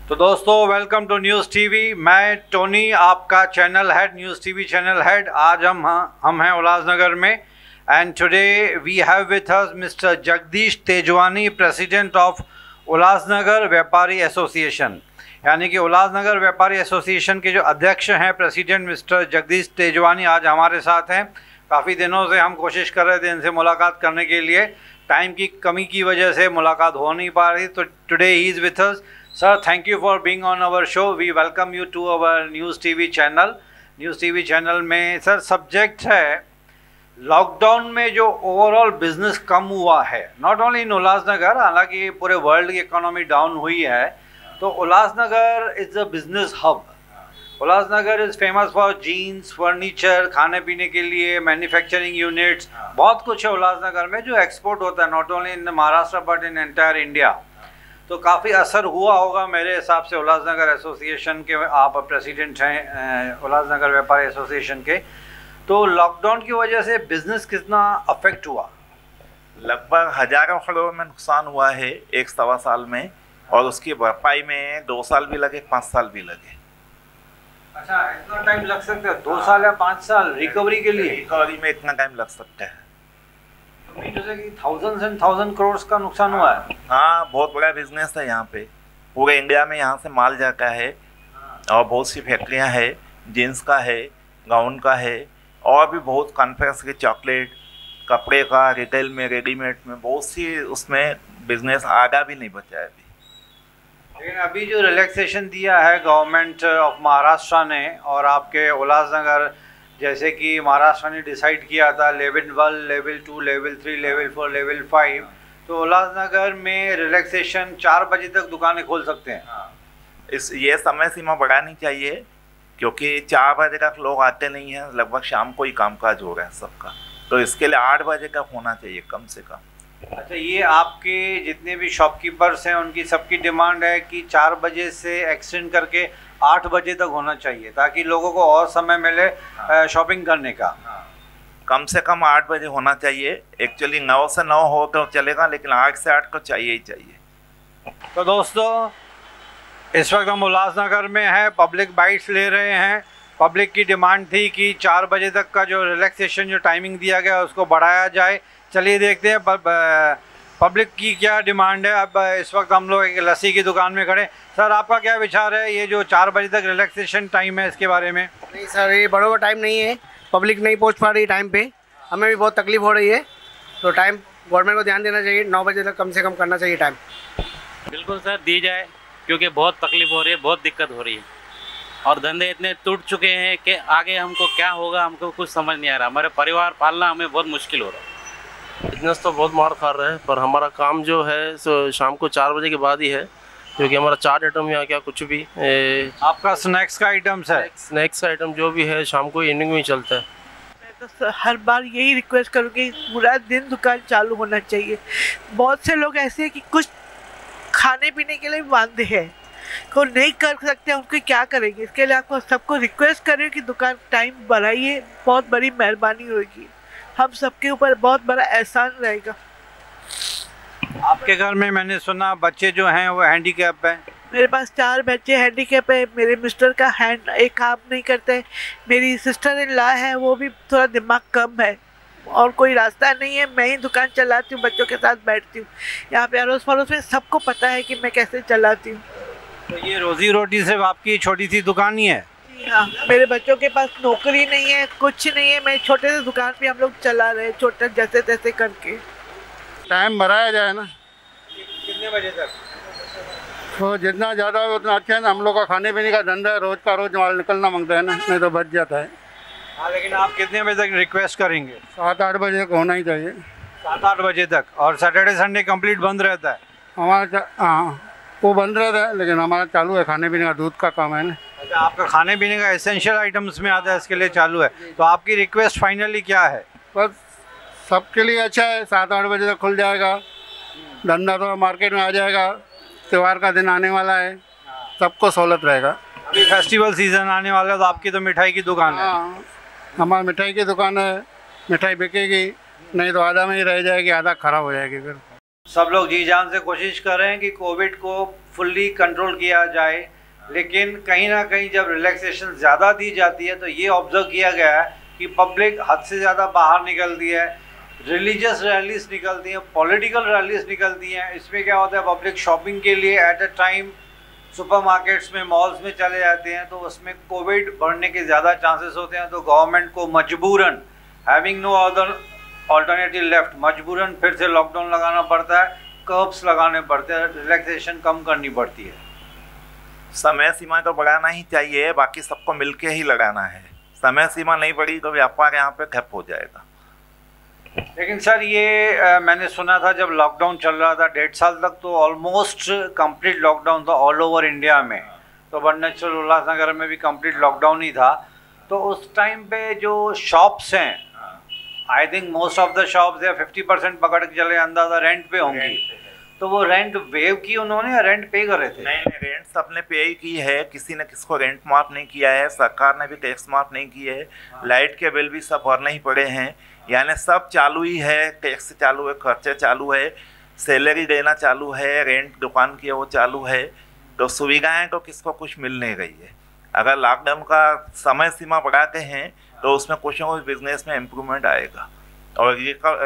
तो दोस्तों welcome to News TV. मैं टोनी, आपका channel head, News TV channel head. आज हम हैं उल्लासनगर में and today we have with us mister Jagdish Tejwani, president of Ulhasnagar Vyapari association. यानी कि उल्लासनगर व्यापारी एसोसिएशन के जो अध्यक्ष हैं, प्रेसिडेंट मिस्टर जगदीश तेजवानी आज हमारे साथ हैं। काफ़ी दिनों से हम कोशिश कर रहे थे इनसे मुलाकात करने के लिए, टाइम की कमी की वजह से मुलाकात हो नहीं पा रही। तो today he is with us. Sir, thank you for being on our show. We welcome you to our News TV channel. News TV channel में सर सब्जेक्ट है लॉकडाउन में जो ओवरऑल बिजनेस कम हुआ है, नॉट ओनली इन उल्लासनगर, हालांकि पूरे world की economy down हुई है, तो Ulhasnagar is a business hub. Ulhasnagar is famous for jeans, furniture, खाने पीने के लिए मैन्युफैक्चरिंग यूनिट्स, बहुत कुछ है उल्लासनगर में जो एक्सपोर्ट होता है, not only in Maharashtra but in entire India. तो काफ़ी असर हुआ होगा मेरे हिसाब से उल्लासनगर एसोसिएशन के, आप प्रेसिडेंट हैं उल्लासनगर व्यापारी एसोसिएशन के। तो लॉकडाउन की वजह से बिजनेस कितना अफेक्ट हुआ? लगभग हजारों करोड़ में नुकसान हुआ है एक सवा साल में, और उसकी भरपाई में 2 साल भी लगे, 5 साल भी लगे। अच्छा, इतना टाइम लग सकता है? 2 साल या 5 साल रिकवरी के लिए? रिकवरी में इतना टाइम लग सकता है। थाउजेंड्स एंड थाउजेंड करोड़ का नुकसान हुआ है। हाँ, बहुत बड़ा बिजनेस है यहाँ पे, पूरे इंडिया में यहाँ से माल जाता है, और बहुत सी फैक्ट्रियाँ हैं, जीन्स का है, गाउन का है, और भी बहुत कॉन्फ्रेंस के, चॉकलेट, कपड़े का, रिटेल में, रेडीमेड में बहुत सी उसमें बिजनेस आगा भी नहीं बचा है अभी। लेकिन अभी जो रिलैक्सेशन दिया है गवर्नमेंट ऑफ महाराष्ट्र ने, और आपके उल्लासनगर जैसे कि महाराष्ट्र ने डिसाइड किया था level 1, level 2, level 3, level 4, level 5, तो उल्लासनगर में रिलैक्सेशन 4 बजे तक दुकानें खोल सकते हैं। ये समय सीमा बढ़ानी चाहिए, क्योंकि 4 बजे तक लोग आते नहीं हैं, लगभग शाम को ही कामकाज हो रहा है सबका, तो इसके लिए 8 बजे तक होना चाहिए कम से कम। अच्छा, ये आपके जितने भी शॉपकीपर्स हैं उनकी सबकी डिमांड है कि 4 बजे से एक्सटेंड करके 8 बजे तक होना चाहिए, ताकि लोगों को और समय मिले शॉपिंग करने का। कम से कम 8 बजे होना चाहिए। एक्चुअली 9 से 9 हो तो चलेगा, लेकिन 8 से 8 को चाहिए ही चाहिए। तो दोस्तों, इस वक्त हम उल्लासनगर में हैं, पब्लिक बाइट्स ले रहे हैं। पब्लिक की डिमांड थी कि 4 बजे तक का जो रिलैक्सेशन जो टाइमिंग दिया गया उसको बढ़ाया जाए। चलिए देखते हैं पब्लिक की क्या डिमांड है। अब इस वक्त हम लोग एक लस्सी की दुकान में खड़े। सर, आपका क्या विचार है ये जो 4 बजे तक रिलैक्सेशन टाइम है, इसके बारे में? नहीं सर, ये बराबर टाइम नहीं है, पब्लिक नहीं पहुंच पा रही टाइम पे, हमें भी बहुत तकलीफ हो रही है, तो टाइम गवर्नमेंट को ध्यान देना चाहिए, 9 बजे तक कम से कम करना चाहिए टाइम। बिल्कुल सर, दी जाए, क्योंकि बहुत तकलीफ हो रही है, बहुत दिक्कत हो रही है, और धंधे इतने टूट चुके हैं कि आगे हमको क्या होगा हमको कुछ समझ नहीं आ रहा। हमारे परिवार पालना हमें बहुत मुश्किल हो रहा है। बिजनेस तो बहुत मार खा रहा है, पर हमारा काम जो है सो शाम को 4 बजे के बाद ही है, क्योंकि हमारा चाट आइटम या क्या कुछ भी आपका स्नैक्स का आइटम्स है? स्नैक्स का आइटम जो भी है शाम को इवनिंग में ही चलता है। मैं तो हर बार यही रिक्वेस्ट करूँगी, पूरा दिन दुकान चालू होना चाहिए। बहुत से लोग ऐसे हैं कि कुछ खाने पीने के लिए बांधे हैं, को नहीं कर सकते, उनको क्या करेंगे। इसके लिए आपको सबको रिक्वेस्ट करें कि दुकान टाइम बढ़ाइए, बहुत बड़ी मेहरबानी होगी, हम सबके ऊपर बहुत बड़ा एहसान रहेगा। आपके घर में मैंने सुना बच्चे जो हैं वो हैंडीकैप हैं? मेरे पास 4 बच्चे हैंडीकैप है, मेरे मिस्टर का हैंड एक काम नहीं करते, मेरी सिस्टर इन लॉ है, वो भी थोड़ा दिमाग कम है, और कोई रास्ता नहीं है। मैं ही दुकान चलाती हूँ, बच्चों के साथ बैठती हूँ। यहाँ पे अड़ोस पड़ोस में सबको पता है कि मैं कैसे चलाती हूँ। तो ये रोजी रोटी सिर्फ आपकी छोटी सी दुकान ही है? हाँ, मेरे बच्चों के पास नौकरी नहीं है, कुछ नहीं है, मैं छोटे से दुकान पे हम लोग चला रहे हैं, छोटे जैसे तैसे करके। टाइम बढ़ाया जाए ना। कितने बजे तक? तो जितना ज़्यादा हो उतना अच्छा है ना, हम लोग का खाने पीने का धंधा है, रोज़ का रोज़ माल निकलना मांगता है ना, नहीं तो बच जाता है। हाँ, लेकिन आप कितने बजे तक रिक्वेस्ट करेंगे? 7-8 बजे तक होना ही चाहिए। 7-8 बजे तक? और सैटरडे संडे कंप्लीट बंद रहता है? हमारा हाँ, वो बंद रहता है, लेकिन हमारा चालू है, खाने पीने का, दूध का काम है ना। अच्छा, आपका खाने पीने का एसेंशियल आइटम्स में आता है, इसके लिए चालू है। तो आपकी रिक्वेस्ट फाइनली क्या है? बस सबके लिए अच्छा है, 7-8 बजे तक खुल जाएगा, धंधा तो मार्केट में आ जाएगा, त्यौहार का दिन आने वाला है, सबको सहूलत रहेगा। अभी फेस्टिवल सीजन आने वाला है, तो आपकी तो मिठाई की दुकान है? हाँ, हमारी मिठाई की दुकान है, मिठाई बिकेगी, नहीं तो आधा में ही रह जाएगी, आधा खराब हो जाएगी फिर। सब लोग जी जान से कोशिश कर रहे हैं कि कोविड को फुल्ली कंट्रोल किया जाए, लेकिन कहीं ना कहीं जब रिलैक्सेशन ज़्यादा दी जाती है तो ये ऑब्जर्व किया गया है कि पब्लिक हद से ज़्यादा बाहर निकलती है, रिलीजियस रैलीज निकलती हैं, पॉलिटिकल रैलीज निकलती हैं। इसमें क्या होता है, पब्लिक शॉपिंग के लिए एट अ टाइम सुपरमार्केट्स में, मॉल्स में चले जाते हैं, तो उसमें कोविड बढ़ने के ज़्यादा चांसेस होते हैं। तो गवर्नमेंट को मजबूरन, having no other alternative left, मजबूरन फिर से लॉकडाउन लगाना पड़ता है, कर्ब्स लगाने पड़ते हैं, रिलैक्सेशन कम करनी पड़ती है। समय सीमा तो बढ़ाना ही चाहिए, बाकी सबको मिलके ही लगाना है। समय सीमा नहीं बढ़ी तो व्यापार यहाँ पे ठप हो जाएगा। लेकिन सर ये मैंने सुना था जब लॉकडाउन चल रहा था 1.5 साल तक, तो ऑलमोस्ट कंप्लीट लॉकडाउन था ऑल ओवर इंडिया में, तो बड़नेचल उल्लासनगर में भी कंप्लीट लॉकडाउन ही था। तो उस टाइम पे जो शॉप्स हैं, I think most of the shops या 50% पकड़ के चले, अंदाजा रेंट पे होंगी, तो वो रेंट वेव की उन्होंने या रेंट पे कर रहे थे? नहीं, रेंट सबने पे ही की है, किसी ने किसको रेंट माफ नहीं किया है, सरकार ने भी टैक्स माफ नहीं किए है, लाइट के बिल भी सब भरने ही पड़े हैं, यानी सब चालू ही है, टैक्स चालू है, खर्चे चालू है, सैलरी देना चालू है, रेंट दुकान की वो चालू है, तो सुविधाएं तो किसको कुछ मिल नहीं रही है। अगर लॉकडाउन का समय सीमा बढ़ाते हैं तो उसमें कुछ ना कुछ बिजनेस में इम्प्रूवमेंट आएगा, और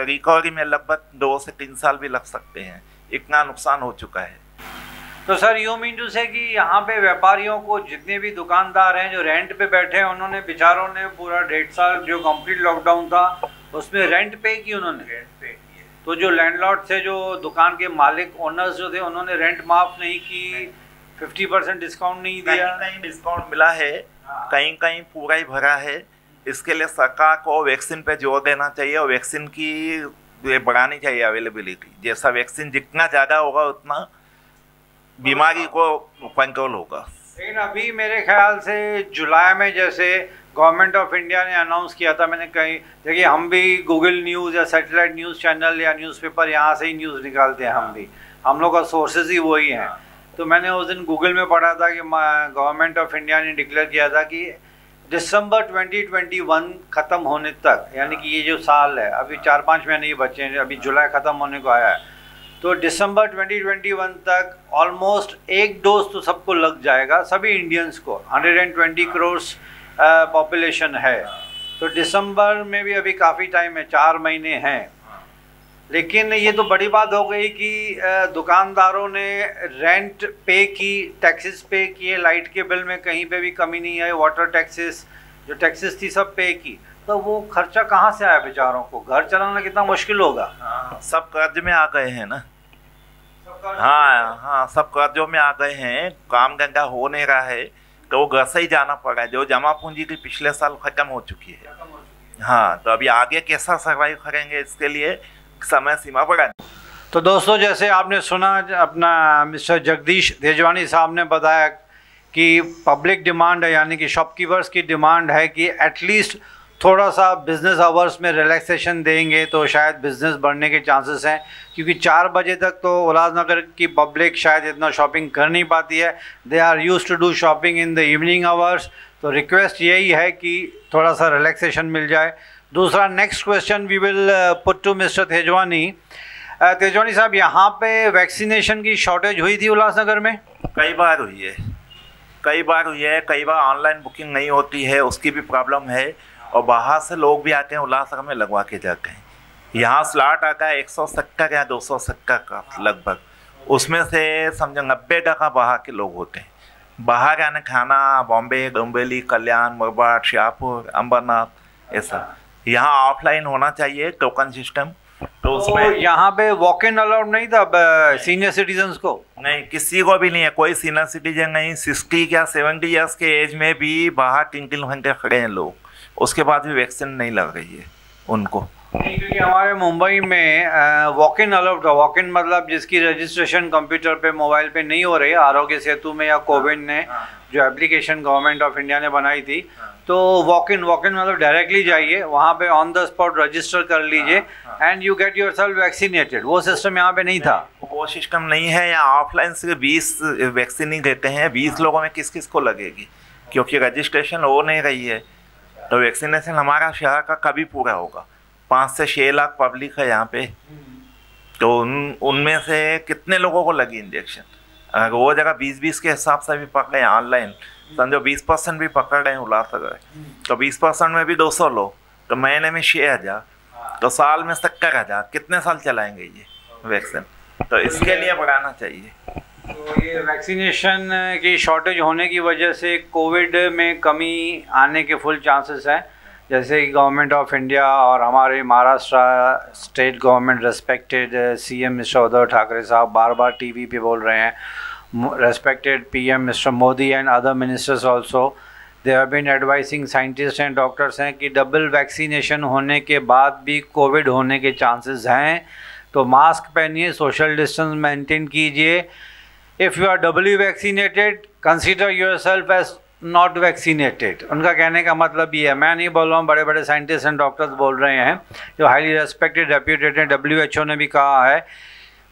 रिकवरी में लगभग 2 से 3 साल भी लग सकते हैं, इतना नुकसान हो चुका है। तो सर यू मीन टू से कि यहाँ पे व्यापारियों को, जितने भी दुकानदार हैं जो रेंट पे बैठे हैं, उन्होंने बेचारों ने पूरा 1.5 साल जो कंप्लीट लॉकडाउन था उसमें रेंट पे की, उन्होंने रेंट पे की। तो जो लैंडलॉर्ड थे, जो दुकान के मालिक ओनर्स जो थे, उन्होंने रेंट माफ नहीं की, 50% डिस्काउंट नहीं दिया। कहीं डिस्काउंट मिला है, कहीं कहीं पूरा ही भरा है। इसके लिए सरकार को वैक्सीन पे जोर देना चाहिए और वैक्सीन की बढ़ानी चाहिए अवेलेबिलिटी। जैसा वैक्सीन जितना ज़्यादा होगा उतना बीमारी को कंट्रोल होगा। लेकिन अभी मेरे ख्याल से जुलाई में जैसे गवर्नमेंट ऑफ इंडिया ने अनाउंस किया था, मैंने कहीं देखिए, हम भी गूगल न्यूज़ या सैटेलाइट न्यूज़ चैनल या न्यूज़पेपर यहाँ से ही न्यूज़ निकालते हैं, हम भी, हम लोग का सोर्सेज ही वही हैं। तो मैंने उस दिन गूगल में पढ़ा था कि गवर्नमेंट ऑफ इंडिया ने डिक्लेयर किया था कि दिसंबर 2021 ख़त्म होने तक, यानी कि ये जो साल है, अभी 4-5 महीने ही बचे हैं, अभी जुलाई ख़त्म होने को आया है, तो दिसंबर 2021 तक ऑलमोस्ट 1 डोज तो सबको लग जाएगा, सभी इंडियंस को। 120 करोड़ पॉपुलेशन है, तो दिसंबर में भी अभी काफ़ी टाइम है, 4 महीने हैं। लेकिन ये तो बड़ी बात हो गई कि दुकानदारों ने रेंट पे की, टैक्सेस पे किए, लाइट के बिल में कहीं पे भी कमी नहीं आई, वाटर टैक्सेस, जो टैक्सेस थी सब पे की, तो वो खर्चा कहाँ से आया बेचारों को? घर चलाना कितना मुश्किल होगा। सब कर्ज में आ गए हैं ना। हाँ, सब कर्जों में आ गए हैं, काम धंधा हो नहीं रहा है, तो वो घर से ही जाना पड़ा है। जो जमा पूंजी की पिछले साल खत्म हो चुकी है। हाँ, तो अभी आगे कैसा सर्वाइव करेंगे, इसके लिए समय सीमा बढ़ानी। तो दोस्तों, जैसे आपने सुना, अपना मिस्टर जगदीश तेजवानी साहब ने बताया कि पब्लिक डिमांड है, यानी कि शॉपकीपर्स की डिमांड है कि एटलीस्ट थोड़ा सा बिज़नेस आवर्स में रिलैक्सेशन देंगे तो शायद बिज़नेस बढ़ने के चांसेस हैं, क्योंकि 4 बजे तक तो उल्लासनगर की पब्लिक शायद इतना शॉपिंग कर नहीं पाती है। They are used to do shopping in the evening hours. तो रिक्वेस्ट यही है कि थोड़ा सा रिलैक्सेशन मिल जाए। दूसरा, next question we will put to mister Tejwani. Tejwani साहब, यहाँ पे वैक्सीनेशन की शॉर्टेज हुई थी उल्लासनगर में? कई बार हुई है, कई बार ऑनलाइन बुकिंग नहीं होती है, उसकी भी प्रॉब्लम है, और बाहर से लोग भी आते हैं उल्लासनगर में लगवा के जाते हैं। यहाँ स्लॉट आता है 170 या 270 का लगभग, उसमें से समझो 90% बाहर के लोग होते हैं। बाहर आने खाना बॉम्बे, डोंबिवली, कल्याण, मुरबाड, शाहपुर, अंबरनाथ, ऐसा। यहाँ ऑफलाइन होना चाहिए टोकन सिस्टम। तो उसमें यहाँ पे वॉक इन अलाउड नहीं था सीनियर सिटीजन्स को? नहीं, किसी को भी नहीं है, कोई सीनियर सिटीजन नहीं। 60 या 70 ईयर्स के एज में भी बाहर 3-3 घंटे खड़े हैं लोग, उसके बाद भी वैक्सीन नहीं लग रही है उनको। नहीं, क्योंकि हमारे मुंबई में वॉक इन अलाउड था। वॉक इन मतलब जिसकी रजिस्ट्रेशन कंप्यूटर पे, मोबाइल पे नहीं हो रही, आरोग्य सेतु में या कोविन ने जो एप्लीकेशन गवर्नमेंट ऑफ इंडिया ने बनाई थी, तो वॉक इन मतलब डायरेक्टली जाइए वहाँ पे, ऑन द स्पॉट रजिस्टर कर लीजिए and you get yourself vaccinated. वो सिस्टम यहाँ पे नहीं था। वो सिस्टम नहीं है। यहाँ ऑफलाइन से 20 वैक्सीन ही देते हैं। 20 लोगों में किस किस को लगेगी, क्योंकि रजिस्ट्रेशन हो नहीं रही है। तो वैक्सीनेशन हमारा शहर का कभी पूरा होगा? 5 से 6 लाख पब्लिक है यहाँ पे, तो उनमें से कितने लोगों को लगी इंजेक्शन? अगर वो जगह 20-20 के हिसाब से भी पकड़े ऑनलाइन, समझो 20% भी पकड़ रहे हैं उल्लासनगर, तो 20% में भी 200 लोग, तो महीने में 6,000, तो साल में 70,000, कितने साल चलाएंगे ये वैक्सीन? तो इसके लिए बढ़ाना चाहिए। तो ये वैक्सीनेशन की शॉर्टेज होने की वजह से कोविड में कमी आने के फुल चांसेस हैं, जैसे कि गवर्नमेंट ऑफ इंडिया और हमारे Maharashtra state government respected CM mister Uddhav Thackeray साहब बार बार टीवी पे बोल रहे हैं, respected PM mister Modi and other ministers also they have been advising, scientist and doctors हैं कि डबल वैक्सीनेशन होने के बाद भी कोविड होने के चांसेस हैं, तो मास्क पहनिए, सोशल डिस्टेंस मेंटेन कीजिए। If you are doubly vaccinated consider yourself as not vaccinated. उनका कहने का मतलब ये है, मैं नहीं बोल रहा हूँ, बड़े बड़े साइंटिस्ट एंड डॉक्टर्स बोल रहे हैं जो हाईली रेस्पेक्टेड रेप्यूटेड हैं। WHO ने भी कहा है,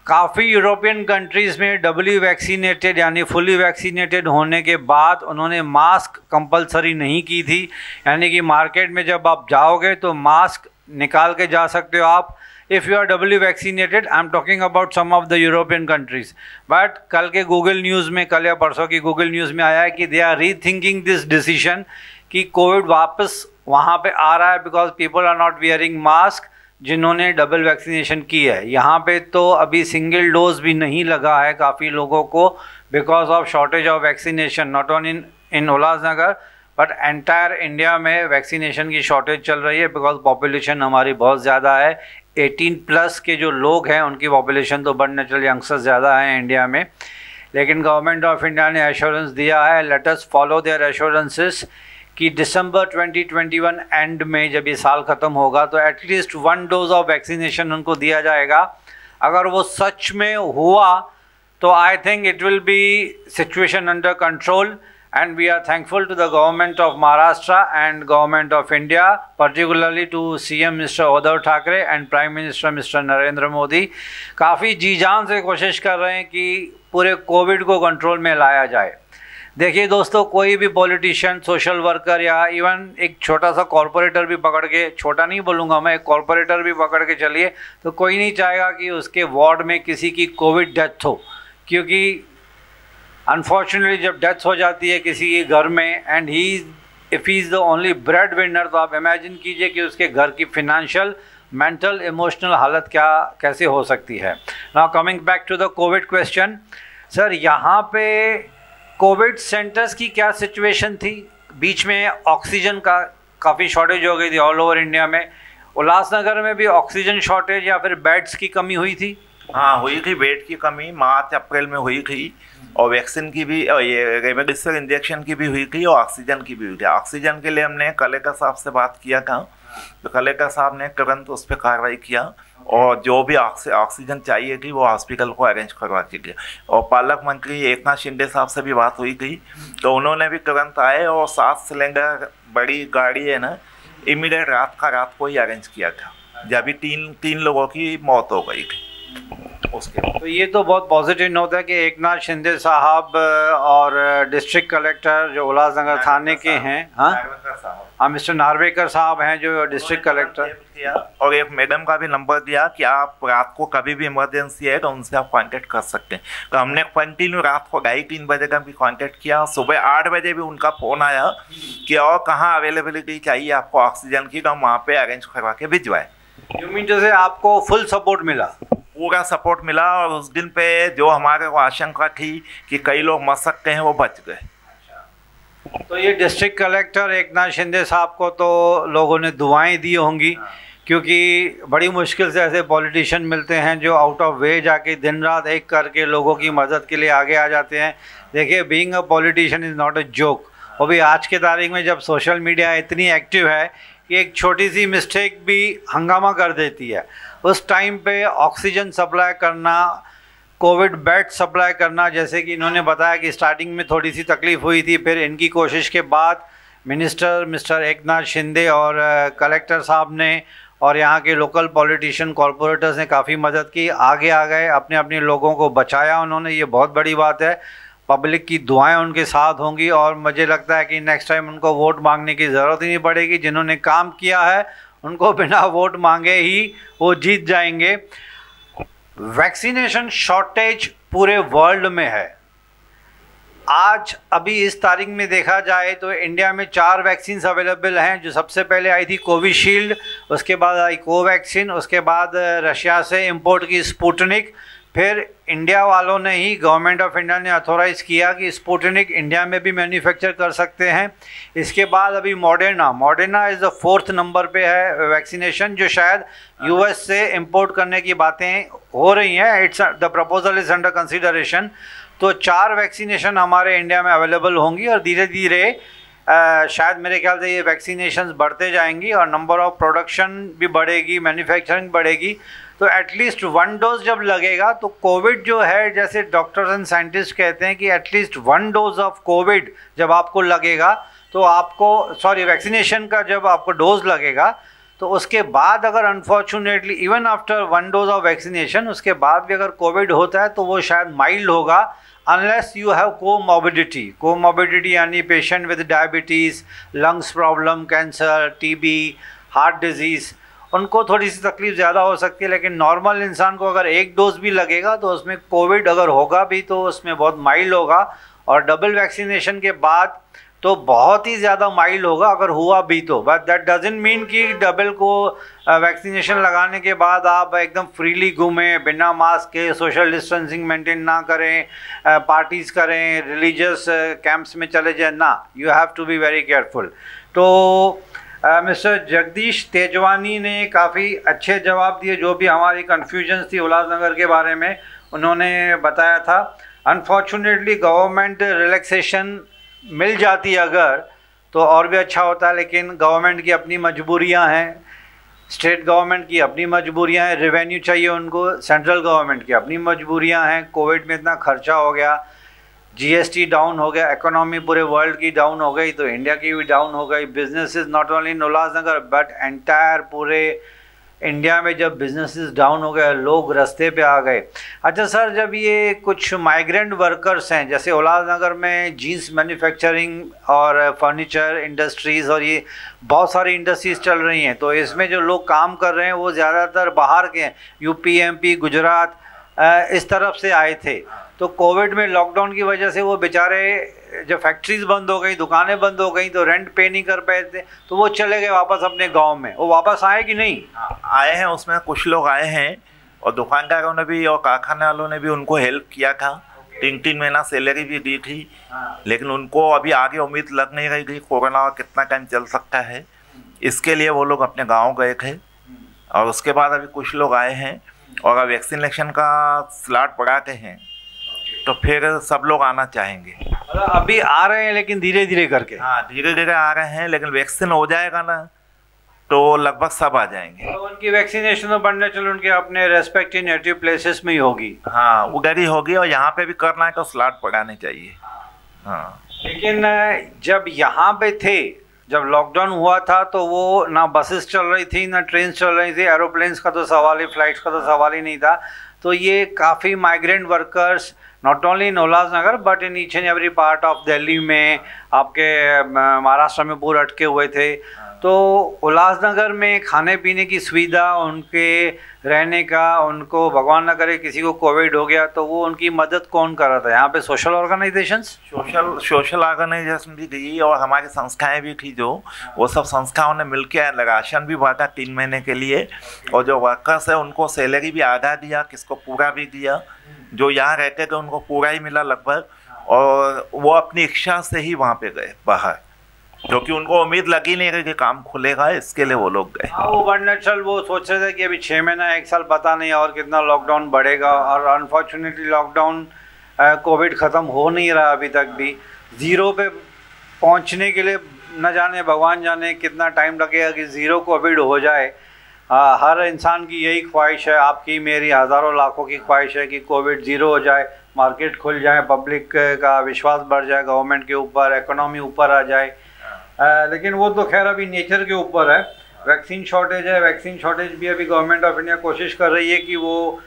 काफ़ी यूरोपियन कंट्रीज़ में डबली वैक्सीनेटेड यानी फुली वैक्सीनेटेड होने के बाद उन्होंने मास्क कंपलसरी नहीं की थी, यानी कि मार्केट में जब आप जाओगे तो मास्क निकाल के जा सकते हो आप। If you are doubly vaccinated, I am talking about some of the European countries, but कल के गूगल न्यूज़ में, कल या परसों की गूगल न्यूज़ में आया है कि they are rethinking this decision कि कोविड वापस वहाँ पे आ रहा है because people are not wearing mask जिन्होंने डबल वैक्सीनेशन की है। यहाँ पे तो अभी सिंगल डोज भी नहीं लगा है काफ़ी लोगों को because of shortage of vaccination, not only in Ulhasnagar but entire India में वैक्सीनेशन की शॉर्टेज चल रही है बिकॉज पॉपुलेशन हमारी बहुत ज़्यादा है। 18+ के जो लोग हैं उनकी पॉपुलेशन तो बट नेचुरल यंगस्टर्स ज़्यादा हैं इंडिया में, लेकिन गवर्नमेंट ऑफ इंडिया ने एश्योरेंस दिया है, let us follow their assurances कि दिसंबर 2021 एंड में जब ये साल ख़त्म होगा तो एटलीस्ट 1 डोज ऑफ वैक्सीनेशन उनको दिया जाएगा। अगर वो सच में हुआ तो I think it will be situation under control and we are thankful to the government of Maharashtra and government of India, particularly to CM Mr. Uddhav Thackeray and Prime Minister Mr. Narendra Modi काफ़ी जी जान से कोशिश कर रहे हैं कि पूरे Covid को कंट्रोल में लाया जाए। देखिए दोस्तों, कोई भी पॉलिटिशियन, सोशल वर्कर या इवन एक छोटा सा कॉरपोरेटर भी पकड़ के, छोटा नहीं बोलूँगा मैं, एक कॉरपोरेटर भी पकड़ के चलिए तो कोई नहीं चाहेगा कि उसके वार्ड में किसी की कोविड डेथ हो, क्योंकि अनफॉर्चुनेटली जब डेथ हो जाती है किसी के घर में and if he is the only bread winner, तो आप इमेजिन कीजिए कि उसके घर की फिनेंशियल, मेंटल, इमोशनल हालत कैसे हो सकती है। Now coming back to the COVID question, sir यहाँ पे कोविड सेंटर्स की क्या सिचुएशन थी? बीच में ऑक्सीजन का काफ़ी शॉर्टेज हो गई थी ऑल ओवर इंडिया में, उल्लासनगर में भी ऑक्सीजन शॉर्टेज या फिर बेड्स की कमी हुई थी? हाँ, हुई थी बेड की कमी, मार्च अप्रैल में हुई थी, और वैक्सीन की भी, और ये रेमडेसिविर इंजेक्शन की भी हुई थी और ऑक्सीजन की भी हुई थी। ऑक्सीजन के लिए हमने कलेक्टर साहब से बात किया था, तो कलेक्टर साहब ने तुरंत उस पर कार्रवाई किया और जो भी ऑक्सीजन चाहिए थी वो हॉस्पिटल को अरेंज करवा के दिया। और पालक मंत्री एकनाथ शिंदे साहब से भी बात हुई थी, तो उन्होंने भी तुरंत आए और 7 सिलेंडर बड़ी गाड़ी है ना, इमीडिएट रात को ही अरेंज किया था, जब भी 3 लोगों की मौत हो गई थी उसके। तो ये तो बहुत पॉजिटिव नोट है कि एकनाथ शिंदे साहब और डिस्ट्रिक्ट कलेक्टर जो उल्लासनगर थाने के हैं, हाँ मिस्टर नार्वेकर साहब हैं जो डिस्ट्रिक्ट कलेक्टर, और एक मैडम का भी नंबर दिया कि आप रात को कभी भी इमरजेंसी है तो उनसे आप कांटेक्ट कर सकते हैं। तो हमने कंटिन्यू रात को 2:30-3 बजे का भी कांटेक्ट किया, सुबह 8 बजे भी उनका फ़ोन आया कि और कहाँ अवेलेबिलिटी चाहिए आपको ऑक्सीजन की, तो हम वहाँ पर अरेंज करवा के भिजवाए। यू मीन जैसे आपको फुल सपोर्ट मिला? पूरा सपोर्ट मिला, और उस दिन पे जो हमारे को आशंका थी कि कई लोग मर सकते हैं वो बच गए। तो ये डिस्ट्रिक्ट कलेक्टर एकनाथ शिंदे साहब को तो लोगों ने दुआएं दी होंगी, क्योंकि बड़ी मुश्किल से ऐसे पॉलिटिशियन मिलते हैं जो आउट ऑफ वे जाके दिन रात एक करके लोगों की मदद के लिए आगे आ जाते हैं। देखिए, being a politician is not a joke. वो भी आज के तारीख में जब सोशल मीडिया इतनी एक्टिव है कि एक छोटी सी मिस्टेक भी हंगामा कर देती है। उस टाइम पे ऑक्सीजन सप्लाई करना, कोविड बेड सप्लाई करना, जैसे कि इन्होंने बताया कि स्टार्टिंग में थोड़ी सी तकलीफ़ हुई थी, फिर इनकी कोशिश के बाद मिस्टर एकनाथ शिंदे और कलेक्टर साहब ने और यहाँ के लोकल पॉलिटिशियन, कॉरपोरेटर्स ने काफ़ी मदद की, आगे आ गए, अपने अपने लोगों को बचाया उन्होंने। ये बहुत बड़ी बात है। पब्लिक की दुआएं उनके साथ होंगी और मुझे लगता है कि नेक्स्ट टाइम उनको वोट मांगने की ज़रूरत ही नहीं पड़ेगी। जिन्होंने काम किया है उनको बिना वोट मांगे ही वो जीत जाएंगे। वैक्सीनेशन शॉर्टेज पूरे वर्ल्ड में है। आज अभी इस तारीख में देखा जाए तो इंडिया में 4 वैक्सीन अवेलेबल हैं। जो सबसे पहले आई थी कोविशील्ड, उसके बाद आई कोवैक्सीन, उसके बाद रशिया से इंपोर्ट की स्पुतनिक, फिर इंडिया वालों ने ही, गवर्नमेंट ऑफ इंडिया ने अथोराइज़ किया कि स्पुतनिक इंडिया में भी मैन्युफैक्चर कर सकते हैं। इसके बाद अभी Moderna is the 4th number पे है वैक्सीनेशन, जो शायद यूएस से इंपोर्ट करने की बातें हो रही हैं। It's the proposal is under consideration. तो 4 वैक्सीनेशन हमारे इंडिया में अवेलेबल होंगी और धीरे धीरे शायद मेरे ख्याल से ये वैक्सीनेशंस बढ़ते जाएंगी और नंबर ऑफ प्रोडक्शन भी बढ़ेगी, मैन्युफैक्चरिंग बढ़ेगी। तो एटलीस्ट 1 डोज जब लगेगा तो कोविड जो है, जैसे डॉक्टर्स एंड साइंटिस्ट कहते हैं कि एटलीस्ट 1 डोज ऑफ कोविड जब आपको लगेगा तो आपको वैक्सीनेशन का जब आपको डोज लगेगा तो उसके बाद अगर unfortunately even after 1 dose of vaccination उसके बाद भी अगर कोविड होता है तो वो शायद माइल्ड होगा, अनलेस यू हैव कोमॉर्बिडिटी यानी patient with diabetes, lungs problem, cancer, TB, heart disease, उनको थोड़ी सी तकलीफ ज़्यादा हो सकती है। लेकिन नॉर्मल इंसान को अगर 1 डोज भी लगेगा तो उसमें कोविड अगर होगा भी तो उसमें बहुत माइल्ड होगा, और डबल वैक्सीनेशन के बाद तो बहुत ही ज़्यादा माइल्ड होगा अगर हुआ भी तो। बट दैट डजंट मीन कि डबल को वैक्सीनेशन लगाने के बाद आप एकदम फ्रीली घूमें, बिना मास्क के, सोशल डिस्टेंसिंग मेंटेन ना करें, पार्टीज़ करें, रिलीजियस कैंप्स में चले जाए ना। You have to be very careful. तो मिस्टर जगदीश तेजवानी ने काफ़ी अच्छे जवाब दिए, जो भी हमारी कन्फ्यूजन्स थी उल्लासनगर के बारे में उन्होंने बताया था। अनफॉर्चुनेटली गवर्नमेंट रिलैक्सेशन मिल जाती अगर तो और भी अच्छा होता है, लेकिन गवर्नमेंट की अपनी मजबूरियां हैं, स्टेट गवर्नमेंट की अपनी मजबूरियां हैं, रेवेन्यू चाहिए उनको, सेंट्रल गवर्नमेंट की अपनी मजबूरियां हैं। कोविड में इतना खर्चा हो गया, जीएसटी डाउन हो गया, इकोनॉमी पूरे वर्ल्ड की डाउन हो गई तो इंडिया की भी डाउन हो गई। Businesses not only in Ulhasnagar but entire पूरे इंडिया में जब बिजनेसेस डाउन हो गए, लोग रास्ते पे आ गए। अच्छा सर, जब ये कुछ माइग्रेंट वर्कर्स हैं, जैसे उल्लासनगर में जीन्स मैन्युफैक्चरिंग और फर्नीचर इंडस्ट्रीज़ और ये बहुत सारी इंडस्ट्रीज़ चल रही हैं, तो इसमें जो लोग काम कर रहे हैं वो ज़्यादातर बाहर के हैं, यूपी, एमपी, गुजरात इस तरफ से आए थे। तो कोविड में लॉकडाउन की वजह से वो बेचारे, जब फैक्ट्रीज बंद हो गई, दुकानें बंद हो गई तो रेंट पे नहीं कर पाए थे, तो वो चले गए वापस अपने गांव में। वो वापस आए कि नहीं? आए हैं, उसमें कुछ लोग आए हैं और दुकानदारों ने भी और कारखाने वालों ने भी उनको हेल्प किया था। 3-3 महीना सैलरी भी दी थी, लेकिन उनको अभी आगे उम्मीद लग नहीं रही कि कोरोना कितना टाइम चल सकता है, इसके लिए वो लोग अपने गाँव गए थे। और उसके बाद अभी कुछ लोग आए हैं और वैक्सीनेशन का स्लॉट बढ़ाते हैं तो फिर सब लोग आना चाहेंगे। अभी आ रहे हैं लेकिन धीरे धीरे करके। हाँ, धीरे धीरे आ रहे हैं, लेकिन वैक्सीन हो जाएगा ना तो लगभग सब आ जाएंगे। तो उनकी वैक्सीनेशन तो बढ़ने चलो उनके अपने रेस्पेक्टिव नेटिव प्लेसेस में ही होगी। हाँ, उधर ही होगी और यहाँ पे भी करना है तो स्लॉट बढ़ाने चाहिए। हाँ, लेकिन जब यहाँ पे थे, जब लॉकडाउन हुआ था तो वो ना बसेस चल रही थी ना ट्रेन चल रही थी, एरोप्लेन्स का तो सवाल ही, फ्लाइट्स का तो सवाल ही नहीं था। तो ये काफ़ी migrant workers not only in Ulhasnagar but in each and every part of Delhi में, आपके महाराष्ट्र में पूरे अटके हुए थे। तो उल्लासनगर में खाने पीने की सुविधा, उनके रहने का, उनको भगवान न करे किसी को कोविड हो गया तो वो उनकी मदद कौन कर रहा था? यहाँ पे सोशल ऑर्गेनाइजेशंस, सोशल ऑर्गेनाइजेशन भी गई और हमारी संस्थाएं भी थी, जो वो सब संस्थाओं ने मिलकर राशन भी बांटा 3 महीने के लिए। और जो वर्कर्स है उनको सैलरी भी आधा दिया, किसको पूरा भी दिया। जो यहाँ रहते थे उनको पूरा ही मिला लगभग, और वो अपनी इच्छा से ही वहाँ पे गए बाहर, क्योंकि उनको उम्मीद लगी नहीं कि काम खुलेगा, इसके लिए वो लोग गए। वो बढ़ने चल, वो सोच रहे थे कि अभी 6 महीना 1 साल पता नहीं और कितना लॉकडाउन बढ़ेगा, और अनफॉर्चुनेटली लॉकडाउन कोविड ख़त्म हो नहीं रहा अभी तक भी। ज़ीरो पे पहुंचने के लिए न जाने भगवान जाने कितना टाइम लगेगा कि ज़ीरो कोविड हो जाए। हर इंसान की यही ख्वाहिश है, आपकी मेरी, हज़ारों लाखों की ख्वाहिश है कि कोविड ज़ीरो हो जाए, मार्केट खुल जाए, पब्लिक का विश्वास बढ़ जाए गवर्नमेंट के ऊपर, इकोनॉमी ऊपर आ जाए। लेकिन वो तो खैर अभी नेचर के ऊपर है। वैक्सीन शॉर्टेज है, वैक्सीन शॉर्टेज भी अभी गवर्नमेंट ऑफ इंडिया कोशिश कर रही है कि वो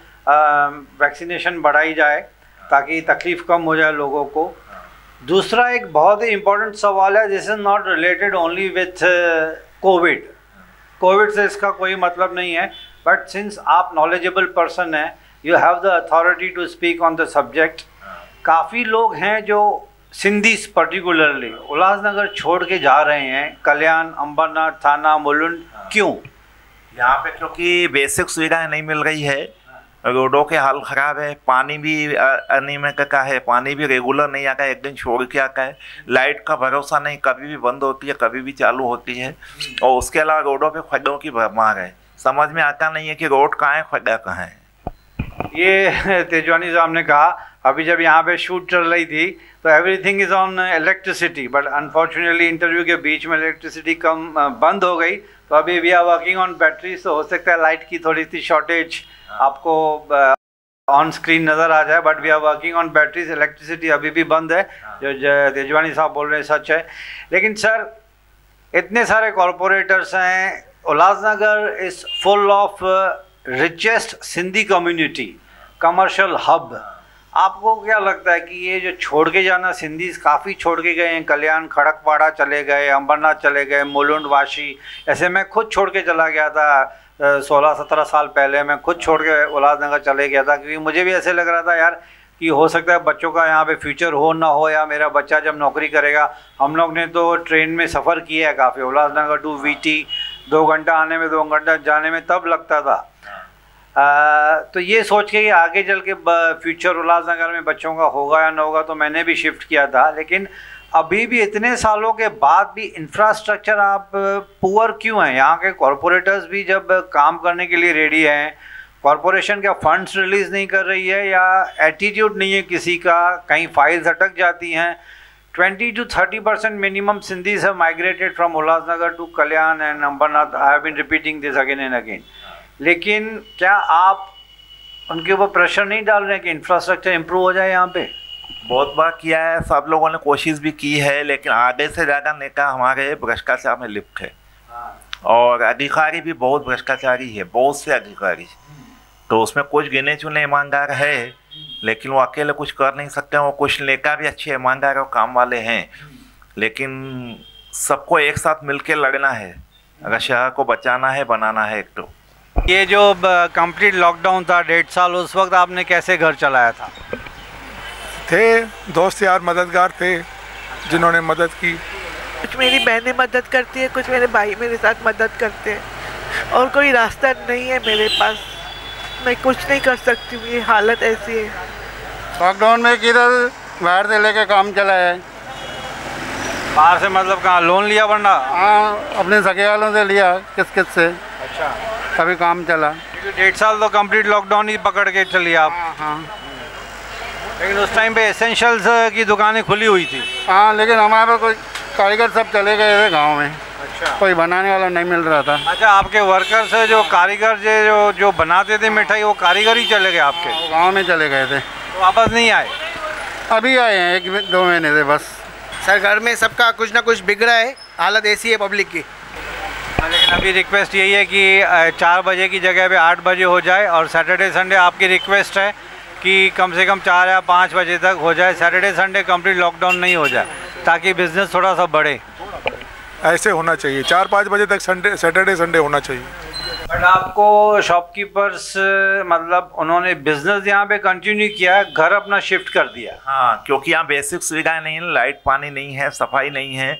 वैक्सीनेशन बढ़ाई जाए ताकि तकलीफ़ कम हो जाए लोगों को। दूसरा एक बहुत ही इम्पोर्टेंट सवाल है, this is not related only with COVID से इसका कोई मतलब नहीं है, बट सिंस आप नॉलेजेबल पर्सन हैं, you have the authority to speak on the subject. काफ़ी लोग हैं जो सिंधीस पर्टिकुलरली उल्लासनगर छोड़ के जा रहे हैं, कल्याण, अंबरनाथ, थाना, मुलुंड, क्यों? यहाँ पे क्योंकि बेसिक सुविधाएं नहीं मिल रही है, रोडों के हाल ख़राब है, पानी भी अनियमित का है, पानी भी रेगुलर नहीं आता है, एक दिन छोड़ के आता है, लाइट का भरोसा नहीं, कभी भी बंद होती है कभी भी चालू होती है, और उसके अलावा रोडों पे खड्डों की भरमार है, समझ में आता नहीं है कि रोड कहाँ है खड्डा कहाँ है। ये तेजवानी साहब ने कहा अभी जब यहाँ पे शूट चल रही थी तो everything is on electricity, but unfortunately interview के बीच में इलेक्ट्रिसिटी कम बंद हो गई, तो अभी we are working on batteries, तो हो सकता है लाइट की थोड़ी सी शॉर्टेज आपको ऑन स्क्रीन नज़र आ जाए, but we are working on batteries. Electricity अभी भी बंद है, जो तेजवानी साहब बोल रहे हैं सच है। लेकिन सर इतने सारे कॉरपोरेटर्स हैं, Ulhasnagar is full of richest Sindhi community, commercial hub. आपको क्या लगता है कि ये जो छोड़ के जाना, सिंधीज काफ़ी छोड़ के गए हैं, कल्याण, खड़कपाड़ा चले गए, अंबरनाथ चले गए, मुलुंड, वाशी, ऐसे मैं खुद छोड़ के चला गया था 16-17 साल पहले, मैं खुद छोड़ के उल्लासनगर चले गया था, क्योंकि मुझे भी ऐसे लग रहा था यार कि हो सकता है बच्चों का यहाँ पे फ्यूचर हो ना हो, या मेरा बच्चा जब नौकरी करेगा। हम लोग ने तो ट्रेन में सफ़र किया है काफ़ी, उल्लासनगर टू वीटी 2 घंटा आने में 2 घंटा जाने में तब लगता था। तो ये सोच के कि आगे चल के फ्यूचर उल्लासनगर में बच्चों का होगा या ना होगा, तो मैंने भी शिफ्ट किया था। लेकिन अभी भी इतने सालों के बाद भी इंफ्रास्ट्रक्चर आप पुअर क्यों हैं? यहाँ के कॉरपोरेटर्स भी जब काम करने के लिए रेडी हैं, कॉरपोरेशन क्या फंड्स रिलीज़ नहीं कर रही है, या एटीट्यूड नहीं है किसी का, कहीं फाइल्स अटक जाती हैं? 20 to 30% minimum Sindhis have migrated from Ulhasnagar to Kalyan and Ambernath. I have been repeating this again and again. लेकिन क्या आप उनके ऊपर प्रेशर नहीं डाल रहे हैं कि इंफ्रास्ट्रक्चर इम्प्रूव हो जाए? यहाँ पे बहुत बार किया है, सब लोगों ने कोशिश भी की है, लेकिन आगे से ज़्यादा नेता हमारे भ्रष्टाचार में लिप्त है, और अधिकारी भी बहुत भ्रष्टाचारी है, बहुत से अधिकारी। तो उसमें कुछ गिने चुने ईमानदार है, लेकिन वो अकेले कुछ कर नहीं सकते। वो कुछ नेता भी अच्छे ईमानदार और काम वाले हैं, लेकिन सबको एक साथ मिलकर लड़ना है अगर शहर को बचाना है, बनाना है। एक तो ये जो कंप्लीट लॉकडाउन था 1.5 साल, उस वक्त आपने कैसे घर चलाया था? थे दोस्त यार मददगार थे जिन्होंने मदद की। कुछ मेरी बहनें मदद करती है, कुछ मेरे भाई मेरे साथ मदद करते हैं, और कोई रास्ता नहीं है मेरे पास, मैं कुछ नहीं कर सकती हूँ, ये हालत ऐसी है। लॉकडाउन में किधर बाहर से लेके काम चला है। बाहर से मतलब कहाँ, लोन लिया वरना? हाँ, अपने सगे वालों से लिया, किस से। अच्छा, तभी काम चला। क्योंकि 1.5 साल तो कंप्लीट लॉकडाउन ही पकड़ के चलिए आप। हाँ। लेकिन उस टाइम पे एसेंशियल्स की दुकानें खुली हुई थी। हाँ, लेकिन हमारे कोई कारीगर सब चले गए थे गांव में। अच्छा, कोई बनाने वाला नहीं मिल रहा था। अच्छा, आपके वर्कर्स जो कारीगर जो बनाते थे मिठाई, वो कारीगर ही चले गए आपके? गांव में चले गए थे, तो वापस नहीं आए? अभी आए हैं 1-2 महीने से बस। सर घर में सबका कुछ ना कुछ बिगड़ा है, हालत ऐसी है पब्लिक की। लेकिन अभी रिक्वेस्ट यही है कि 4 बजे की जगह पे 8 बजे हो जाए, और सैटरडे संडे आपकी रिक्वेस्ट है कि कम से कम 4 या 5 बजे तक हो जाए, सैटरडे संडे कंप्लीट लॉकडाउन नहीं हो जाए, ताकि बिजनेस थोड़ा सा बढ़े। ऐसे होना चाहिए, 4-5 बजे तक सैटरडे संडे होना चाहिए। बट आपको शॉपकीपर्स मतलब उन्होंने बिजनेस यहाँ पे कंटिन्यू किया, घर अपना शिफ्ट कर दिया? हाँ, क्योंकि यहाँ बेसिक सुविधाएं नहीं है, लाइट पानी नहीं है, सफाई नहीं है,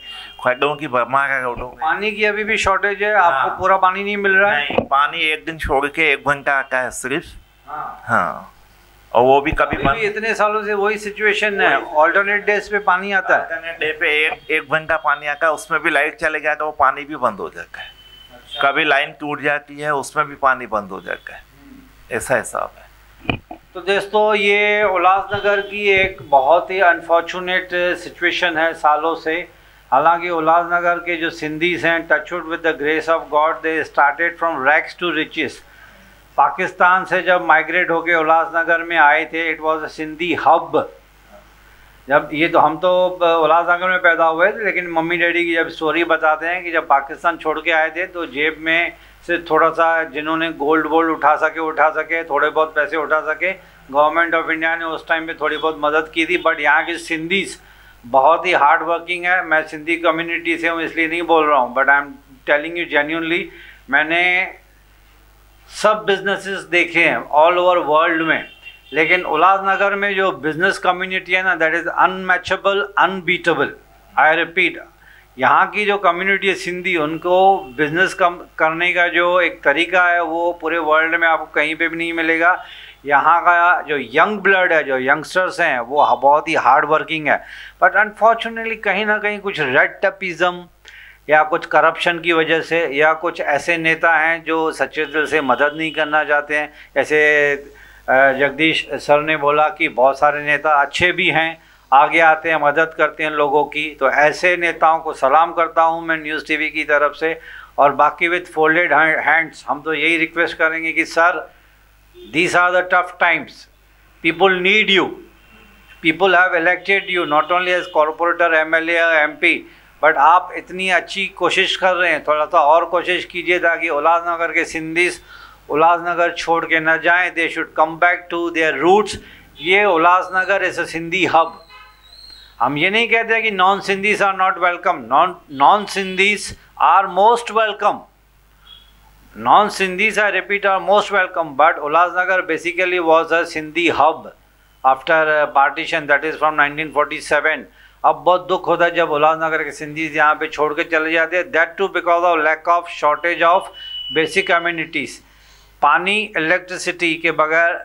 खड्डों की भरमार है रोडों में। पानी की अभी भी शॉर्टेज है? आपको पूरा पानी नहीं मिल रहा है? नहीं, पानी एक दिन छोड़ के 1 घंटा आता है सिर्फ। हाँ, और वो भी कभी भी इतने सालों से वही सिचुएशन है, ऑल्टरनेट डेज पे पानी आता है। ऑल्टरनेट डे पे एक घंटा पानी आता है, उसमें भी लाइट चले गया तो वो पानी भी बंद हो जाता है। कभी लाइन टूट जाती है, उसमें भी पानी बंद हो जाता है, ऐसा हिसाब है। तो दोस्तों, ये उल्लासनगर की एक बहुत ही अनफॉर्चुनेट सिचुएशन है सालों से। हालांकि उल्लासनगर के जो सिंधीज हैं, touchwood with the grace of God, they started from rags to riches. Pakistan से जब माइग्रेट होके उल्लासनगर में आए थे, it was a Sindhi hub. जब ये तो हम तो उल्लासनगर में पैदा हुए थे, लेकिन मम्मी डैडी की जब स्टोरी बताते हैं कि जब पाकिस्तान छोड़ के आए थे तो जेब में से थोड़ा सा जिन्होंने गोल्ड उठा सके, थोड़े बहुत पैसे उठा सके, गवर्नमेंट ऑफ इंडिया ने उस टाइम पे थोड़ी बहुत मदद की थी। बट यहाँ के सिंधीज बहुत ही हार्ड वर्किंग है। मैं सिंधी कम्युनिटी से हूँ इसलिए नहीं बोल रहा हूँ, but I am telling you genuinely. मैंने सब बिजनेसेस देखे हैं ऑल ओवर वर्ल्ड में, लेकिन उल्लासनगर में जो बिजनेस कम्युनिटी है ना, that is unmatchable, unbeatable. I repeat, यहाँ की जो कम्युनिटी है सिंधी, उनको बिजनेस करने का जो एक तरीका है वो पूरे वर्ल्ड में आपको कहीं पे भी नहीं मिलेगा। यहाँ का जो यंग ब्लड है, जो यंगस्टर्स हैं, वो बहुत ही हार्ड वर्किंग है। बट अनफॉर्चुनेटली कहीं ना कहीं कुछ रेड टपिज़म या कुछ करप्शन की वजह से, या कुछ ऐसे नेता हैं जो सच्चे दिल से मदद नहीं करना चाहते हैं। जैसे जगदीश सर ने बोला कि बहुत सारे नेता अच्छे भी हैं, आगे आते हैं, मदद करते हैं लोगों की, तो ऐसे नेताओं को सलाम करता हूं मैं न्यूज़ टीवी की तरफ से। और बाकी विथ फोल्डेड हैंड्स हम तो यही रिक्वेस्ट करेंगे कि sir, these are the tough times, people need you, people have elected you not only as corporator, MLA, MP, but आप इतनी अच्छी कोशिश कर रहे हैं, थोड़ा सा और कोशिश कीजिए ताकि उल्लासनगर के सिंधीस उल्लासनगर छोड़ के न जाएं। They should come back to their roots. ये Ulhasnagar is a Sindhi hub. हम ये नहीं कहते कि non Sindhis are not welcome, non Sindhis are most welcome, non Sindhis I repeat are most welcome, but Ulhasnagar basically was a Sindhi hub after partition, that is from 1947। अब बहुत दुख होता है जब उल्लासनगर के सिंधीज यहाँ पे छोड़ के चले जाते हैं, that too because of lack of shortage of basic communities. पानी, इलेक्ट्रिसिटी के बगैर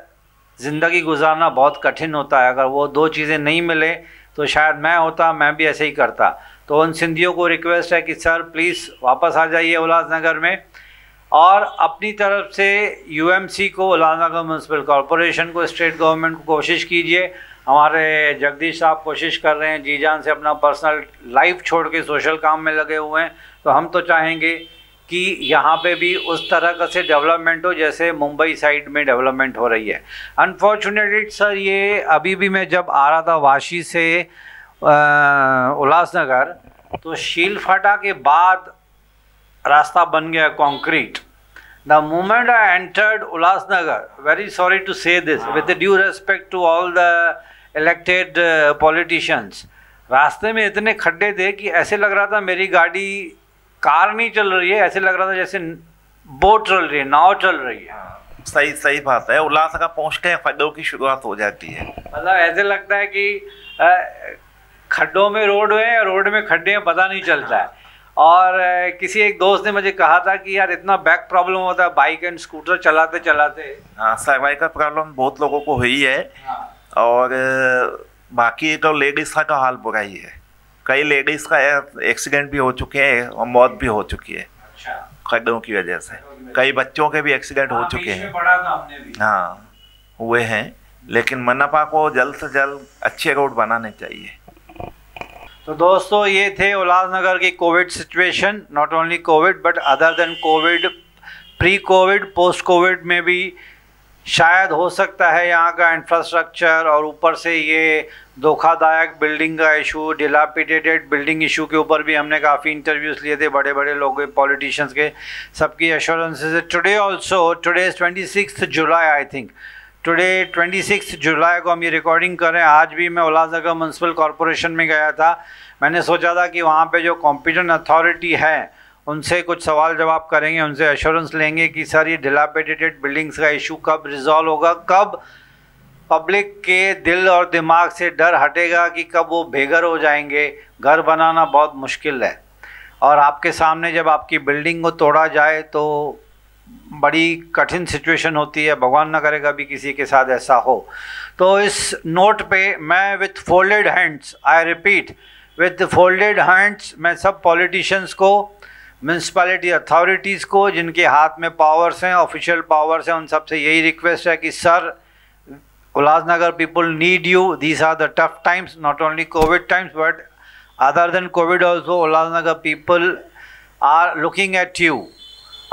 ज़िंदगी गुजारना बहुत कठिन होता है। अगर वो दो चीज़ें नहीं मिले तो शायद मैं भी ऐसे ही करता। तो उन सिंधियों को रिक्वेस्ट है कि सर प्लीज़ वापस आ जाइए उल्लासनगर में, और अपनी तरफ से यूएमसी को, उल्लासनगर म्यूनसिपल कॉरपोरेशन को, स्टेट गवर्नमेंट को कोशिश कीजिए। हमारे जगदीश साहब कोशिश कर रहे हैं जी जान से, अपना पर्सनल लाइफ छोड़ के सोशल काम में लगे हुए हैं। तो हम तो चाहेंगे कि यहाँ पे भी उस तरह का से डेवलपमेंट हो जैसे मुंबई साइड में डेवलपमेंट हो रही है। अनफॉर्चुनेटली सर, ये अभी भी मैं जब आ रहा था वाशी से उल्लासनगर, तो शील फाटा के बाद रास्ता बन गया concrete. The moment I entered Ulhasnagar, very sorry to say this with due respect to all the elected politicians, रास्ते में इतने खड्डे थे कि ऐसे लग रहा था मेरी गाड़ी, कार नहीं चल रही है, ऐसे लग रहा था जैसे बोट चल रही है, नाव चल रही है। सही बात है। उल्लासनगर पहुँचते खड्डों की शुरुआत हो जाती है। मतलब ऐसे लगता है कि खड्डों में रोड है या रोड में खड्डे हैं, पता नहीं चलता है। और किसी एक दोस्त ने मुझे कहा था कि यार इतना बैक प्रॉब्लम होता है बाइक एंड स्कूटर चलाते चलाते। हाँ, सर्वाइकल प्रॉब्लम बहुत लोगों को हुई है। और बाकी तो लेडीज़ का हाल बुरा ही है। कई लेडीज़ का एक्सीडेंट भी हो चुके हैं और मौत भी हो चुकी है खड्डों की वजह से। कई बच्चों के भी एक्सीडेंट हो चुके हैं। हाँ, हुए हैं, लेकिन मनपा को जल्द से जल्द अच्छे रोड बनाने चाहिए। तो दोस्तों, ये थे उल्लासनगर की Covid situation. Not only Covid but other than Covid, pre Covid, post Covid में भी शायद हो सकता है यहाँ का इंफ्रास्ट्रक्चर, और ऊपर से ये धोखादायक बिल्डिंग का इशू, डिलापिडेटेड बिल्डिंग इशू के ऊपर भी हमने काफ़ी इंटरव्यूज़ लिए थे बड़े बड़े लोगों, पॉलिटिशियंस के। सबकी एश्योरेंसेज है। Today also, today is 26 July I think, today 26 जुलाई को हम ये रिकॉर्डिंग कर रहे हैं। आज भी मैं उल्लासनगर म्यूनसिपल कॉरपोरेशन में गया था। मैंने सोचा था कि वहाँ पे जो कॉम्पिटेंट अथॉरिटी है उनसे कुछ सवाल जवाब करेंगे, उनसे एश्योरेंस लेंगे कि सर ये डिलापिडेटेड बिल्डिंग्स का इशू कब रिजॉल्व होगा, कब पब्लिक के दिल और दिमाग से डर हटेगा कि कब वो बेघर हो जाएंगे। घर बनाना बहुत मुश्किल है, और आपके सामने जब आपकी बिल्डिंग को तोड़ा जाए तो बड़ी कठिन सिचुएशन होती है। भगवान न करे कभी किसी के साथ ऐसा हो। तो इस नोट पे मैं with folded hands, I repeat, with folded hands, मैं सब पॉलिटिशियंस को, म्यूनसिपैलिटी अथॉरिटीज़ को, जिनके हाथ में पावर्स हैं, ऑफिशियल पावर्स हैं, उन सब से यही रिक्वेस्ट है कि sir, Ulhasnagar people need you. These are the tough times, not only COVID times but other than COVID also Ulhasnagar people are looking at you.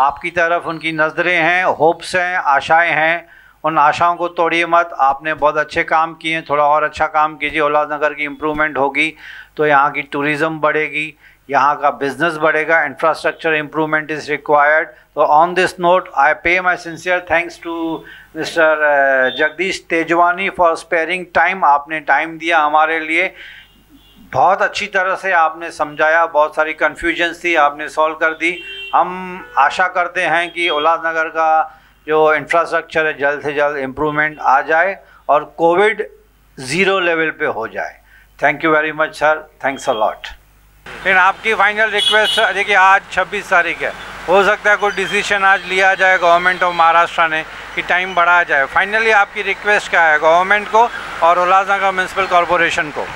आपकी तरफ उनकी नज़रें हैं, होप्स हैं, आशाएं हैं। उन आशाओं को तोड़िए मत। आपने बहुत अच्छे काम किए हैं, थोड़ा और अच्छा काम कीजिए। उल्लासनगर की इम्प्रूवमेंट होगी तो यहाँ की टूरिज़्म बढ़ेगी, यहाँ का बिजनेस बढ़ेगा, इंफ्रास्ट्रक्चर इम्प्रूवमेंट इज़ रिक्वायर्ड। तो on this note I pay my sincere thanks to mister Jagdish Tejwani for sparing time. आपने टाइम दिया हमारे लिए, बहुत अच्छी तरह से आपने समझाया, बहुत सारी कन्फ्यूजन्स थी आपने सॉल्व कर दी। हम आशा करते हैं कि उल्लासनगर का जो इंफ्रास्ट्रक्चर है जल्द से जल्द इम्प्रूवमेंट आ जाए और कोविड 0 लेवल पे हो जाए। Thank you very much sir, thanks a lot. लेकिन आपकी फाइनल रिक्वेस्ट, देखिए आज 26 तारीख है, हो सकता है कोई डिसीजन आज लिया जाए गवर्नमेंट ऑफ महाराष्ट्र ने कि टाइम बढ़ाया जाए। फाइनली आपकी रिक्वेस्ट क्या है गवर्नमेंट को और उल्लासनगर म्यूनसिपल कॉरपोरेशन को?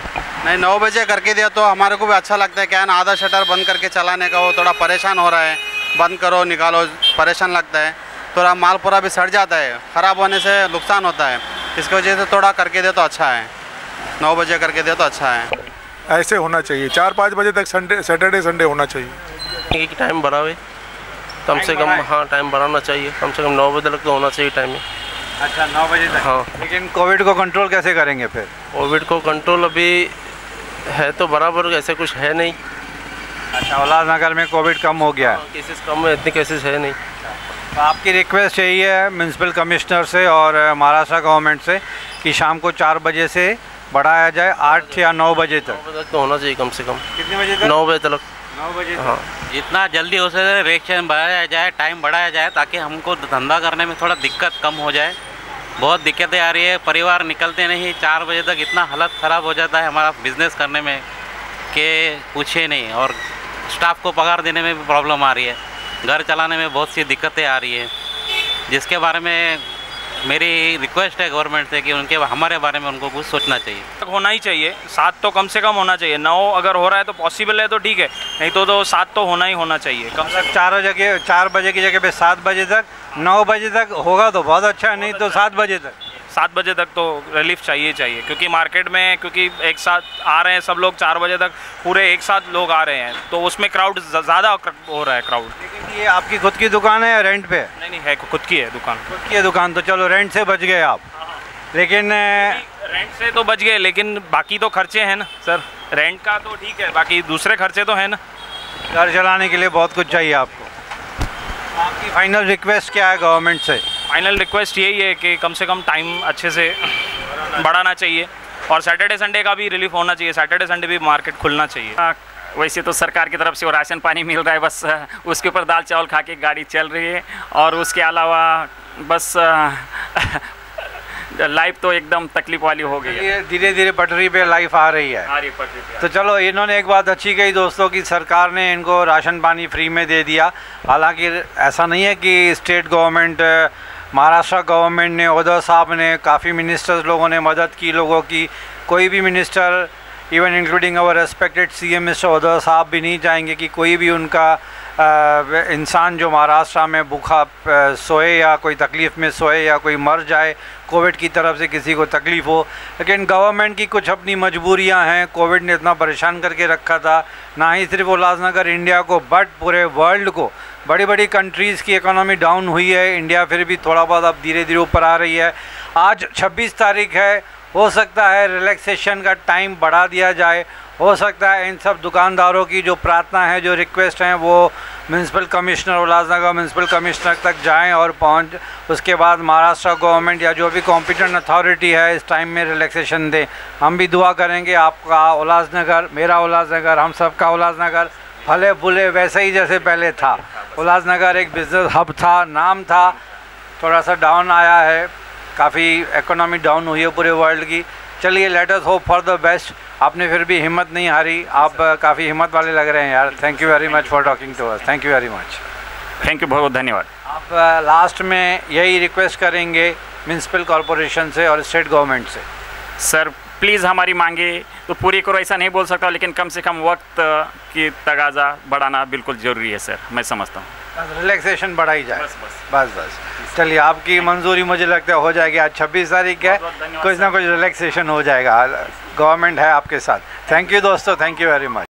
नहीं, 9 बजे करके दिया तो हमारे को भी अच्छा लगता है। क्या है ना, आधा शटर बंद करके चलाने का वो थोड़ा परेशान हो रहा है, बंद करो निकालो परेशान लगता है, थोड़ा माल पूरा भी सड़ जाता है, ख़राब होने से नुकसान होता है। इसकी वजह से थोड़ा करके दे तो अच्छा है, 9 बजे करके दे तो अच्छा है। ऐसे होना चाहिए, 4-5 बजे तक सैटरडे संडे होना चाहिए। टाइम बढ़ावे कम से कम, हाँ टाइम बढ़ाना चाहिए, कम से कम 9 बजे तक तो होना चाहिए टाइमिंग। अच्छा 9 बजे तक? हाँ। लेकिन कोविड को कंट्रोल कैसे करेंगे फिर? कोविड को कंट्रोल अभी है तो बराबर, ऐसे कुछ है नहीं। अच्छा, उल्लासनगर में कोविड कम हो गया है? केसेस कम है, इतने केसेस है नहीं। तो आपकी रिक्वेस्ट यही है म्यूनसिपल कमिश्नर से और महाराष्ट्र गवर्नमेंट से कि शाम को 4 बजे से बढ़ाया जाए 8 या 9 बजे तक? 9 बजे तक तो होना चाहिए कम से कम। कितने बजे तक? 9 बजे तक। 9 बजे? हाँ, जितना जल्दी हो सके रिएक्शन बढ़ाया जाए, टाइम बढ़ाया जाए, ताकि हमको धंधा करने में थोड़ा दिक्कत कम हो जाए। बहुत दिक्कतें आ रही है, परिवार निकलते नहीं, 4 बजे तक इतना हालत ख़राब हो जाता है हमारा बिज़नेस करने में कि पूछे नहीं, और स्टाफ को पगार देने में भी प्रॉब्लम आ रही है, घर चलाने में बहुत सी दिक्कतें आ रही है, जिसके बारे में मेरी रिक्वेस्ट है गवर्नमेंट से कि उनके हमारे बारे में उनको कुछ सोचना चाहिए। होना ही चाहिए, 7 तो कम से कम होना चाहिए। 9 अगर हो रहा है तो पॉसिबल है तो ठीक है, नहीं तो 7 तो होना ही होना चाहिए कम से कम। 4 बजे की जगह पे 7 बजे तक, 9 बजे तक होगा तो बहुत अच्छा, नहीं तो 7 बजे तक। 7 बजे तक तो रिलीफ चाहिए क्योंकि मार्केट में क्योंकि एक साथ आ रहे हैं सब लोग, 4 बजे तक पूरे एक साथ लोग आ रहे हैं तो उसमें क्राउड ज़्यादा हो रहा है क्राउड। लेकिन ये आपकी खुद की दुकान है या रेंट पे? नहीं है, खुद की है दुकान। खुद की है दुकान, तो चलो रेंट से बच गए आप। लेकिन रेंट से तो बच गए, लेकिन बाकी तो खर्चे हैं ना सर, रेंट का तो ठीक है, बाकी दूसरे खर्चे तो हैं ना। घर चलाने के लिए बहुत कुछ चाहिए आपको। आपकी फाइनल रिक्वेस्ट क्या है गवर्नमेंट से? फाइनल रिक्वेस्ट यही है कि कम से कम टाइम अच्छे से बढ़ाना चाहिए और सैटरडे संडे का भी रिलीफ होना चाहिए, सैटरडे संडे भी मार्केट खुलना चाहिए। वैसे तो सरकार की तरफ से वो राशन पानी मिल रहा है, बस उसके ऊपर दाल चावल खा के गाड़ी चल रही है, और उसके अलावा बस लाइफ तो एकदम तकलीफ वाली हो गई है। धीरे धीरे पटरी पे लाइफ आ रही है। पटरी पे। तो चलो, इन्होंने एक बात अच्छी कही दोस्तों कि सरकार ने इनको राशन पानी फ्री में दे दिया। हालांकि ऐसा नहीं है कि स्टेट गवर्नमेंट, महाराष्ट्र गवर्नमेंट ने, उद्धव साहब ने, काफ़ी मिनिस्टर्स लोगों ने मदद की लोगों की। कोई भी मिनिस्टर, इवन इंक्लूडिंग अवर रेस्पेक्टेड CM मिस्टर उद्धव साहब भी नहीं चाहेंगे कि कोई भी उनका इंसान जो महाराष्ट्र में भूखा सोए या कोई तकलीफ़ में सोए या कोई मर जाए, कोविड की तरफ से किसी को तकलीफ़ हो। लेकिन गवर्नमेंट की कुछ अपनी मजबूरियां हैं। कोविड ने इतना परेशान करके रखा था, ना ही सिर्फ उल्लासनगर इंडिया को बट पूरे वर्ल्ड को। बड़ी बड़ी कंट्रीज़ की इकोनॉमी डाउन हुई है, इंडिया फिर भी थोड़ा बहुत अब धीरे धीरे ऊपर आ रही है। आज 26 तारीख है, हो सकता है रिलैक्सेशन का टाइम बढ़ा दिया जाए। हो सकता है इन सब दुकानदारों की जो प्रार्थना है, जो रिक्वेस्ट हैं, वो municipal commissioner, Ulhasnagar municipal commissioner तक जाएं और पहुंच उसके बाद महाराष्ट्र गवर्नमेंट या जो भी कॉम्पिटेंट अथॉरिटी है इस टाइम में रिलैक्सेशन दें। हम भी दुआ करेंगे आपका उल्लासनगर, मेरा उल्लासनगर, हम सब का उल्लासनगर फले फूले वैसे ही जैसे पहले था। उल्लासनगर एक बिज़नेस हब था, नाम था, थोड़ा सा डाउन आया है, काफ़ी इकोनॉमी डाउन हुई है पूरे वर्ल्ड की। चलिए, let us hope for the best. आपने फिर भी हिम्मत नहीं हारी, आप काफ़ी हिम्मत वाले लग रहे हैं यार। Thank you very much for talking to us, thank you very much. Thank you, बहुत बहुत धन्यवाद। आप लास्ट में यही रिक्वेस्ट करेंगे म्यूनसिपल कॉरपोरेशन से और स्टेट गवर्नमेंट से? सर प्लीज़ हमारी मांगे तो पूरी करो ऐसा नहीं बोल सकता, लेकिन कम से कम वक्त की तगाजा बढ़ाना बिल्कुल ज़रूरी है सर, मैं समझता हूँ। रिलैक्सेशन बढ़ाई जाए, बस। चलिए, आपकी मंजूरी मुझे लगता है हो जाएगी। आज 26 तारीख है, कुछ ना कुछ रिलैक्सेशन हो जाएगा। गवर्नमेंट है आपके साथ। थैंक यू दोस्तों, थैंक यू वेरी मच।